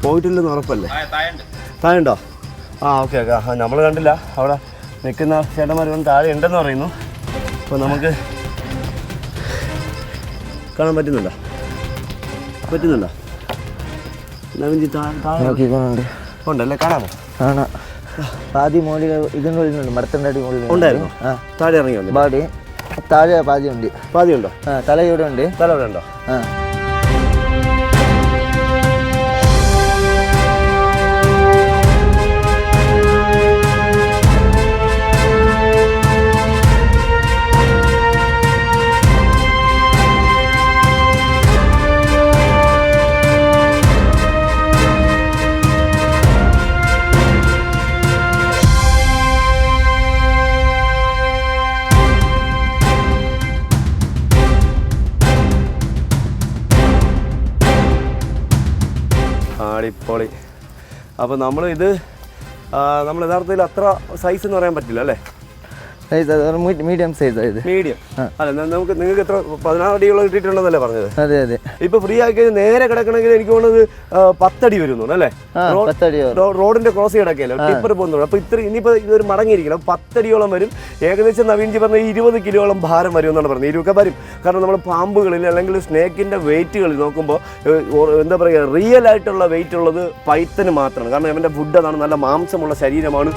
പോയിട്ടില്ലെന്ന് ഉറപ്പല്ലേ? താഴെയുണ്ടോ? ആ okay okay. ആ നമ്മൾ കണ്ടില്ല, അവിടെ നിൽക്കുന്ന ചേട്ടന്മാർ താഴെ ഉണ്ടെന്ന് പറയുന്നു. അപ്പോൾ നമുക്ക് കാണാൻ പറ്റുന്നുണ്ടോ? നവീൻജി നോക്കിക്കോണുണ്ട്. ഉണ്ടല്ലേ? കാണാമോ? കാണാം. പാതി മോളിൽ ഇതിൻ്റെ ഉള്ളിലുണ്ട്, മരത്തിൻ്റെ അടി മുകളിൽ ഉണ്ടായിരുന്നു. താഴെ ഇറങ്ങി വന്നു. പാടി താഴെ പാതിയുണ്ട്. പാതിയുണ്ടോ? തല ഇവിടെ ഉണ്ട്. തല ഇവിടെ ഉണ്ടോ? അടിപൊളി. അപ്പോൾ നമ്മൾ യഥാർത്ഥത്തിൽ അത്ര സൈസ് എന്ന് പറയാൻ പറ്റില്ല അല്ലേ? Medium size. മീഡിയം അല്ല, നിങ്ങൾക്ക് എത്ര 16 അടിയോളം കിട്ടിയിട്ടുണ്ടെന്നല്ലേ പറഞ്ഞത്? അതെ അതെ. ഇപ്പൊ ഫ്രീ ആക്കി നേരെ കിടക്കണമെങ്കിൽ എനിക്ക് തോന്നുന്നത് 10 അടി വരുന്നു അല്ലേ? റോഡിന്റെ ക്രോസ് കിടക്കല്ലോ, ടിപ്പർ പോകുന്നുള്ളൂ. അപ്പൊ ഇനിയിപ്പോ ഇതൊരു മടങ്ങിയിരിക്കണം, 10 അടിയോളം വരും. ഏകദേശം നവീൻജി പറഞ്ഞ 20 കിലോളം ഭാരം വരും എന്നാണ് പറഞ്ഞത്. 20 വരും. കാരണം നമ്മൾ പാമ്പുകളിൽ അല്ലെങ്കിൽ സ്നേക്കിന്റെ വെയിറ്റുകളിൽ നോക്കുമ്പോൾ എന്താ പറയുക, റിയൽ ആയിട്ടുള്ള വെയിറ്റ് ഉള്ളത് പൈത്തന് മാത്രമാണ്. കാരണം അവന്റെ ഫുഡ് അതാണ്, നല്ല മാംസമുള്ള ശരീരമാണ്.